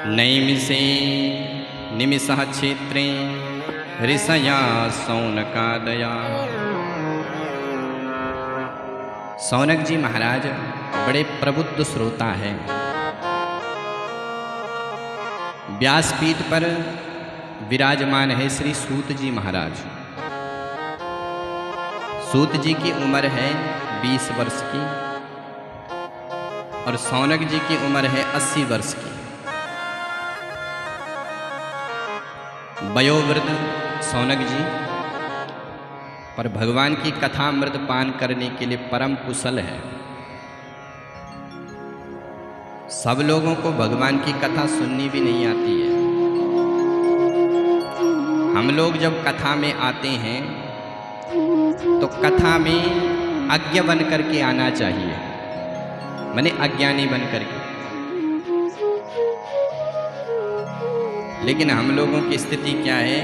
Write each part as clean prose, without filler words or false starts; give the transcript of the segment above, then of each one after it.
नैमिषे निमिषः क्षेत्रे ऋषया शौनकादया। शौनक जी महाराज बड़े प्रबुद्ध श्रोता हैं। व्यासपीठ पर विराजमान है श्री सूत जी महाराज। सूत जी की उम्र है 20 वर्ष की और शौनक जी की उम्र है 80 वर्ष की। वयोवृद्ध शौनक जी पर भगवान की कथा अमृत पान करने के लिए परम कुशल है। सब लोगों को भगवान की कथा सुननी भी नहीं आती है। हम लोग जब कथा में आते हैं तो कथा में अज्ञ बन करके आना चाहिए, माने अज्ञानी बन करके। लेकिन हम लोगों की स्थिति क्या है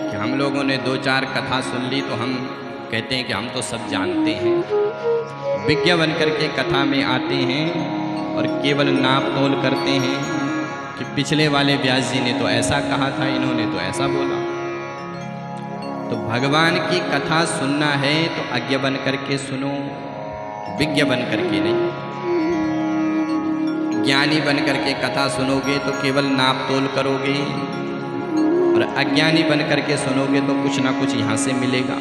कि हम लोगों ने 2-4 कथा सुन ली तो हम कहते हैं कि हम तो सब जानते हैं। विज्ञ बन करके कथा में आते हैं और केवल नाप तोल करते हैं कि पिछले वाले व्यास जी ने तो ऐसा कहा था, इन्होंने तो ऐसा बोला। तो भगवान की कथा सुनना है तो अज्ञ बन करके सुनो, विज्ञ बन करके नहीं। ज्ञानी बन करके कथा सुनोगे तो केवल नाप तोल करोगे और अज्ञानी बन करके सुनोगे तो कुछ ना कुछ यहाँ से मिलेगा।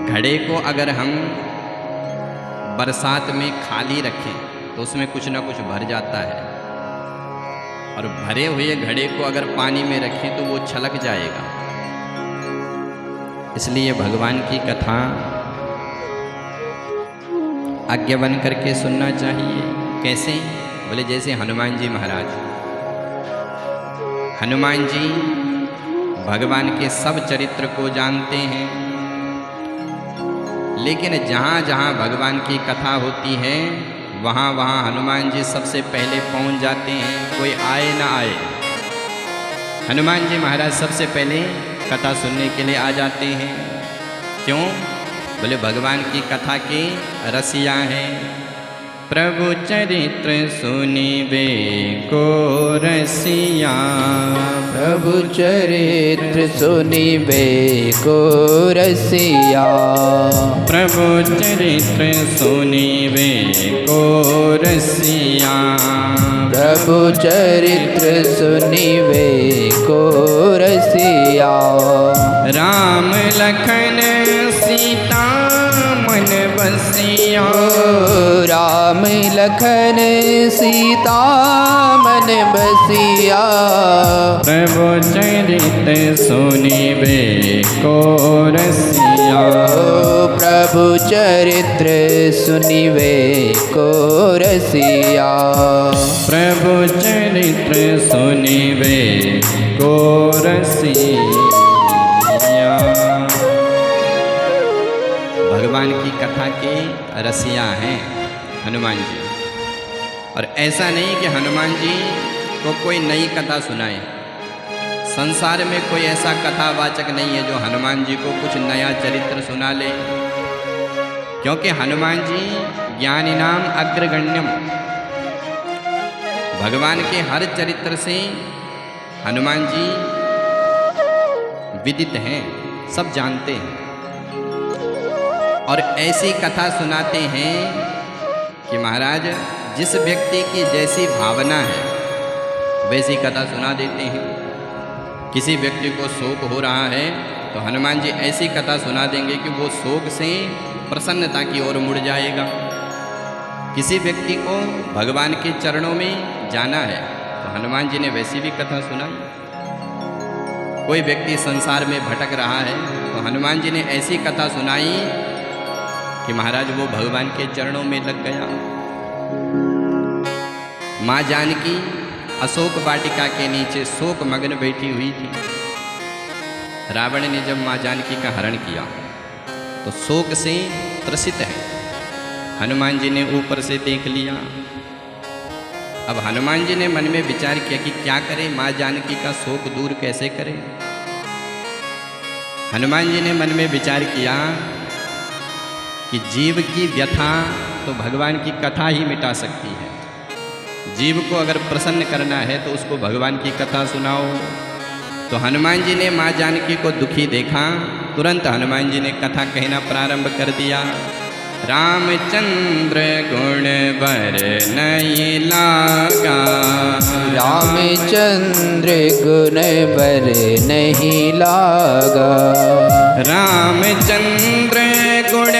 घड़े को अगर हम बरसात में खाली रखें तो उसमें कुछ ना कुछ भर जाता है, और भरे हुए घड़े को अगर पानी में रखें तो वो छलक जाएगा। इसलिए भगवान की कथा अज्ञ बन करके सुनना चाहिए। कैसे? बोले जैसे हनुमान जी महाराज। हनुमान जी भगवान के सब चरित्र को जानते हैं, लेकिन जहाँ जहाँ भगवान की कथा होती है वहाँ वहाँ हनुमान जी सबसे पहले पहुँच जाते हैं, कोई आए ना आए। हनुमान जी महाराज सबसे पहले कथा सुनने के लिए आ जाते हैं। क्यों? बोले भगवान की कथा के रसिया हैं। प्रभु चरित्र सुनिबे को रसिया, प्रभु चरित्र सुनिबे को रसिया, प्रभु चरित्र सुनिबे को रसिया, प्रभु चरित्र सुनिबे को रसिया। राम लखन सीता मन बसिया, राम लखन सीता मन बसिया, प्रभु चरित्र सुनिबे को रसिया, प्रभु चरित्र सुनिबे को रसिया, प्रभु चरित्र सुनिबे को रसिया। भगवान की कथा के रसिया हैं हनुमान जी। और ऐसा नहीं कि हनुमान जी को कोई नई कथा सुनाए। संसार में कोई ऐसा कथावाचक नहीं है जो हनुमान जी को कुछ नया चरित्र सुना ले, क्योंकि हनुमान जी ज्ञानिनाम अग्रगण्यम। भगवान के हर चरित्र से हनुमान जी विदित हैं, सब जानते हैं। और ऐसी कथा सुनाते हैं कि महाराज जिस व्यक्ति की जैसी भावना है वैसी कथा सुना देते हैं। किसी व्यक्ति को शोक हो रहा है तो हनुमान जी ऐसी कथा सुना देंगे कि वो शोक से प्रसन्नता की ओर मुड़ जाएगा। किसी व्यक्ति को भगवान के चरणों में जाना है तो हनुमान जी ने वैसी भी कथा सुनाई। कोई व्यक्ति संसार में भटक रहा है तो हनुमान जी ने ऐसी कथा सुनाई कि महाराज वो भगवान के चरणों में लग गया। माँ जानकी अशोक वाटिका के नीचे शोक मग्न बैठी हुई थी। रावण ने जब माँ जानकी का हरण किया तो शोक से त्रसित है। हनुमान जी ने ऊपर से देख लिया। अब हनुमान जी ने मन में विचार किया कि क्या करें, माँ जानकी का शोक दूर कैसे करें। हनुमान जी ने मन में विचार किया कि जीव की व्यथा तो भगवान की कथा ही मिटा सकती है। जीव को अगर प्रसन्न करना है तो उसको भगवान की कथा सुनाओ। तो हनुमान जी ने माँ जानकी को दुखी देखा, तुरंत हनुमान जी ने कथा कहना प्रारंभ कर दिया। रामचंद्र गुण बर नहीं लागा, रामचंद्र गुण बर नहीं लागा, रामचंद्र गुण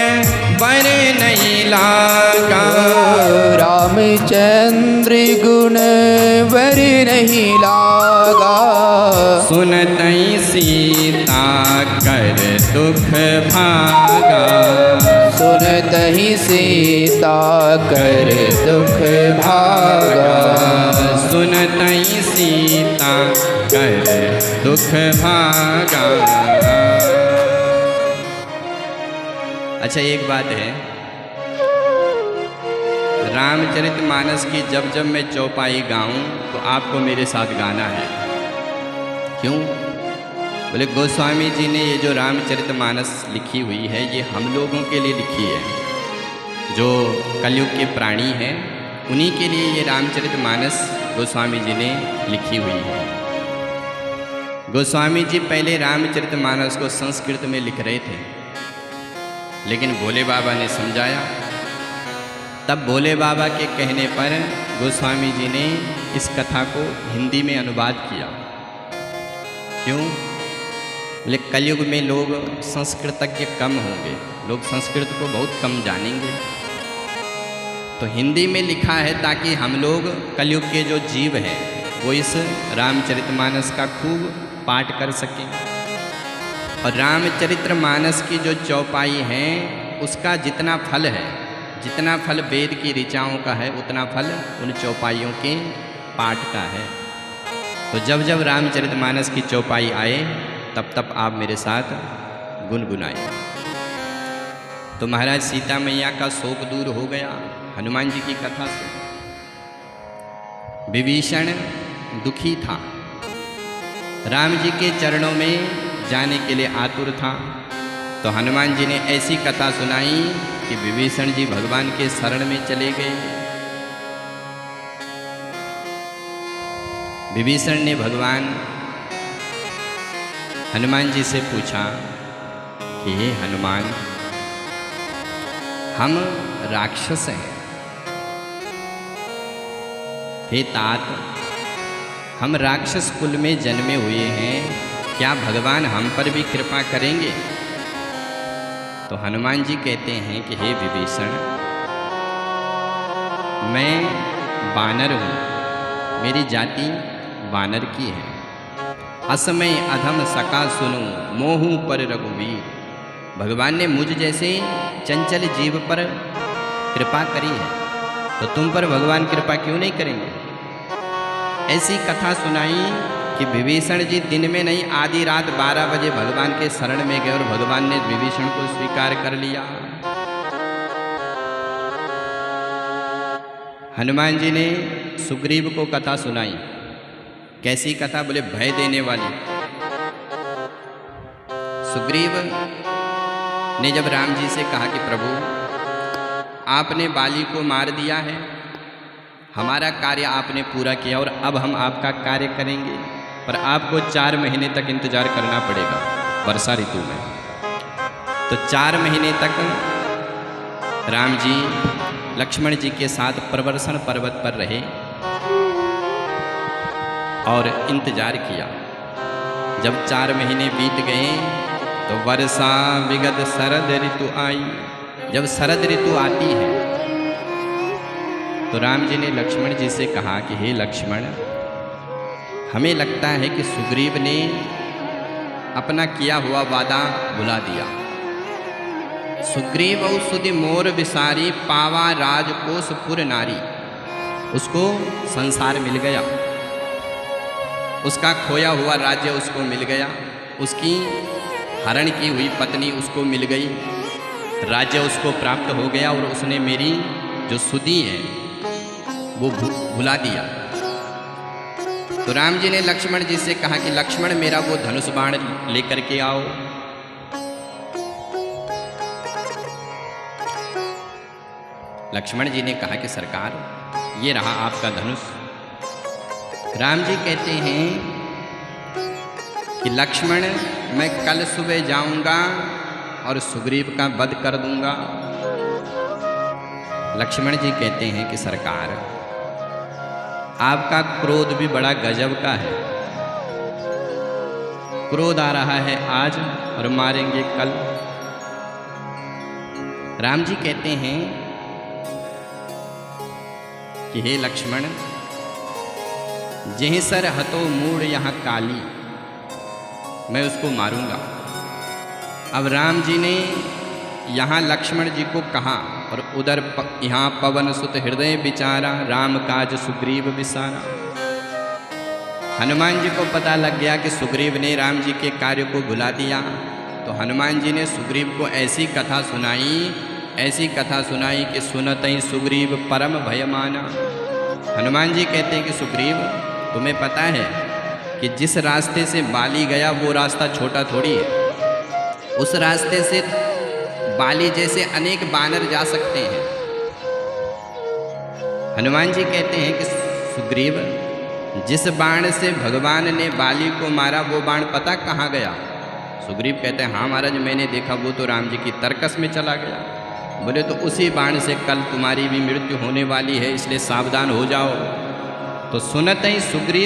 बर नहीं लागा, रामचंद्र गुण बर नहीं लागा, सुनतई सीता कर दुख भागा, सुनतहि सीता कर दुख भागा, सुनतई सीता कर दुख भागा। अच्छा, एक बात है, रामचरितमानस की जब जब मैं चौपाई गाऊं तो आपको मेरे साथ गाना है। क्यों? बोले गोस्वामी जी ने ये जो रामचरितमानस लिखी हुई है ये हम लोगों के लिए लिखी है, जो कलयुग के प्राणी हैं उन्हीं के लिए ये रामचरितमानस गोस्वामी जी ने लिखी हुई है। गोस्वामी जी पहले रामचरितमानस को संस्कृत में लिख रहे थे, लेकिन भोले बाबा ने समझाया। तब भोले बाबा के कहने पर गोस्वामी जी ने इस कथा को हिंदी में अनुवाद किया। क्यों? बोले कलयुग में लोग संस्कृतज्ञ कम होंगे, लोग संस्कृत को बहुत कम जानेंगे, तो हिंदी में लिखा है ताकि हम लोग कलयुग के जो जीव हैं वो इस रामचरितमानस का खूब पाठ कर सकें। और रामचरितमानस की जो चौपाई है उसका जितना फल है, जितना फल वेद की ऋचाओं का है उतना फल उन चौपाइयों के पाठ का है। तो जब जब रामचरितमानस की चौपाई आए तब तब आप मेरे साथ गुनगुनाए। तो महाराज सीता मैया का शोक दूर हो गया हनुमान जी की कथा से। विभीषण दुखी था, राम जी के चरणों में जाने के लिए आतुर था। तो हनुमान जी ने ऐसी कथा सुनाई कि विभीषण जी भगवान के शरण में चले गए। विभीषण ने भगवान हनुमान जी से पूछा कि हे हनुमान, हम राक्षस हैं, हे तात हम राक्षस कुल में जन्मे हुए हैं, क्या भगवान हम पर भी कृपा करेंगे? तो हनुमान जी कहते हैं कि हे विभीषण, मैं वानर हूँ, मेरी जाति वानर की है। असमय अधम सका सुनो मोहू पर रघुवीर। भगवान ने मुझ जैसे चंचल जीव पर कृपा करी है, तो तुम पर भगवान कृपा क्यों नहीं करेंगे? ऐसी कथा सुनाई कि विभीषण जी दिन में नहीं आधी रात 12 बजे भगवान के शरण में गए और भगवान ने विभीषण को स्वीकार कर लिया। हनुमान जी ने सुग्रीव को कथा सुनाई। कैसी कथा? बोले भय देने वाली। सुग्रीव ने जब राम जी से कहा कि प्रभु आपने बाली को मार दिया है, हमारा कार्य आपने पूरा किया और अब हम आपका कार्य करेंगे, पर आपको 4 महीने तक इंतजार करना पड़ेगा वर्षा ऋतु में। तो 4 महीने तक राम जी लक्ष्मण जी के साथ प्रवर्षण पर्वत पर रहे और इंतजार किया। जब 4 महीने बीत गए तो वर्षा विगत शरद ऋतु आई। जब शरद ऋतु आती है तो राम जी ने लक्ष्मण जी से कहा कि हे लक्ष्मण, हमें लगता है कि सुग्रीव ने अपना किया हुआ वादा भुला दिया। सुग्रीव सुधि मोर विसारी पावा राजकोष पुर नारी। उसको संसार मिल गया, उसका खोया हुआ राज्य उसको मिल गया, उसकी हरण की हुई पत्नी उसको मिल गई, राज्य उसको प्राप्त हो गया और उसने मेरी जो सुधि है वो भुला दिया। तो राम जी ने लक्ष्मण जी से कहा कि लक्ष्मण मेरा वो धनुष बाण लेकर के आओ। लक्ष्मण जी ने कहा कि सरकार ये रहा आपका धनुष। राम जी कहते हैं कि लक्ष्मण, मैं कल सुबह जाऊंगा और सुग्रीव का वध कर दूंगा। लक्ष्मण जी कहते हैं कि सरकार, आपका क्रोध भी बड़ा गजब का है। क्रोध आ रहा है आज और मारेंगे कल। राम जी कहते हैं कि हे लक्ष्मण, जहीं सर हतो मूड यहाँ काली, मैं उसको मारूंगा। अब राम जी ने यहाँ लक्ष्मण जी को कहा और उधर यहाँ पवन सुत हृदय विचारा, राम काज सुग्रीव विसारा। हनुमान जी को पता लग गया कि सुग्रीव ने राम जी के कार्य को भुला दिया, तो हनुमान जी ने सुग्रीव को ऐसी कथा सुनाई कि सुनत ही सुग्रीव परम भयमाना। हनुमान जी कहते हैं कि सुग्रीव, तुम्हें पता है कि जिस रास्ते से बाली गया वो रास्ता छोटा थोड़ी है। उस रास्ते से बाली जैसे अनेक बानर जा सकते हैं। हनुमान जी कहते हैं कि सुग्रीव, जिस बाण से भगवान ने बाली को मारा वो बाण पता कहाँ गया? सुग्रीव कहते हैं, हाँ महाराज, मैंने देखा, वो तो राम जी की तरकस में चला गया। बोले तो उसी बाण से कल तुम्हारी भी मृत्यु होने वाली है, इसलिए सावधान हो जाओ। तो सुनत ही सुग्रीव